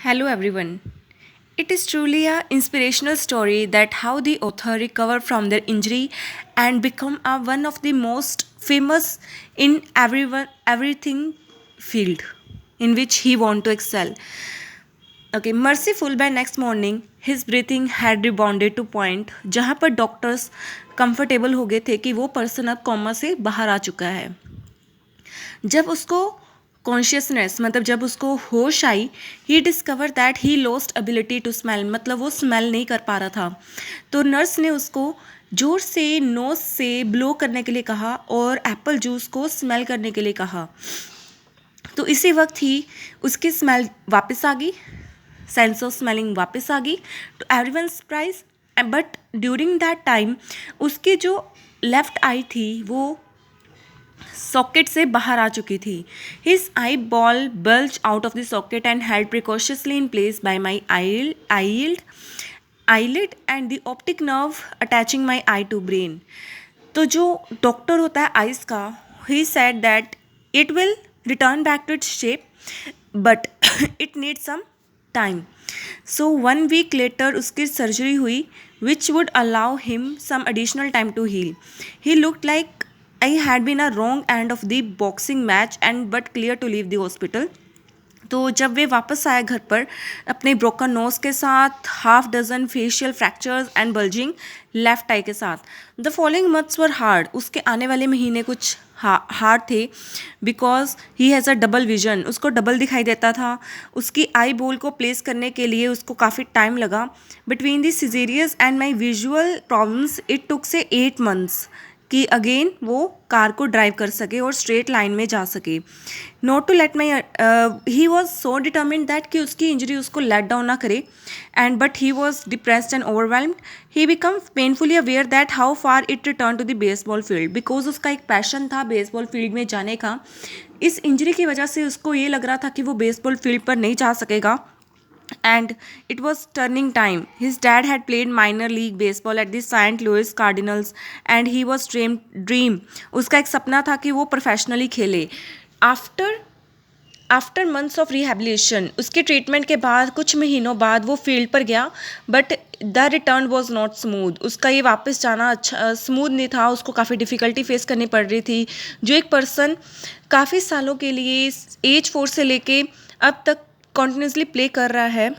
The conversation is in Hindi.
Hello everyone. It is truly a inspirational story that how the author recovered from their injury and become one of the most famous in everything field in which he want to excel. Okay, merciful by next morning his breathing had rebounded to point जहाँ पर डॉक्टर्स कंफर्टेबल हो गए थे कि वो पर्सन अब कोमा से बाहर आ चुका है. जब उसको कॉन्शियसनेस मतलब जब उसको होश आई ही discover that he lost ability to smell मतलब वो स्मेल नहीं कर पा रहा था. तो नर्स ने उसको जोर से नोज से ब्लो करने के लिए कहा और एप्पल जूस को स्मेल करने के लिए कहा. तो इसी वक्त ही उसकी स्मेल वापस आ गई, सेंस ऑफ स्मेलिंग वापस आ गई to everyone surprise. But during that time उसकी जो लेफ्ट आई थी वो सॉकेट से बाहर आ चुकी थी. His eye ball bulge out of the socket and held precautiously in place by my eyelid and the optic nerve attaching my eye to brain. तो जो डॉक्टर होता है आइज का, he said that it will return back to its shape but it need some time. So 1 week later उसकी सर्जरी हुई which would allow him some additional time to heal. He looked like I had been a wrong end of the boxing match and but clear to leave the hospital. तो जब वे वापस आए घर पर अपने ब्रोकन नोज के साथ, half dozen facial fractures and bulging left eye के साथ. The following months were hard. उसके आने वाले महीने कुछ हार्ड थे because he has a double vision. उसको डबल दिखाई देता था. उसकी आई बॉल को प्लेस करने के लिए उसको काफ़ी टाइम लगा. Between the surgeries and my visual problems it took say 8 months कि अगेन वो कार को ड्राइव कर सके और स्ट्रेट लाइन में जा सके. Not to let my he was so determined that कि उसकी इंजरी उसको लेट डाउन ना करे. And but he was depressed and overwhelmed. He become painfully aware that how far it return to the baseball field because उसका एक पैशन था बेसबॉल फील्ड में जाने का. इस इंजरी की वजह से उसको ये लग रहा था कि वो बेसबॉल फील्ड पर नहीं जा सकेगा. And it was turning time. His dad had played minor league baseball at the St. Louis Cardinals and he was dream. उसका एक सपना था कि वो प्रोफेशनली खेले. आफ्टर मंथ्स ऑफ रिहेबिलिटेशन उसके ट्रीटमेंट के बाद कुछ महीनों बाद वो फील्ड पर गया but the return was not smooth. उसका ये वापस जाना अच्छा स्मूथ नहीं था. उसको काफ़ी डिफ़िकल्टी फेस करनी पड़ रही थी. जो एक पर्सन काफ़ी सालों के लिए एज 4 से लेके अब तक कॉन्टिन्यूसली प्ले कर रहा है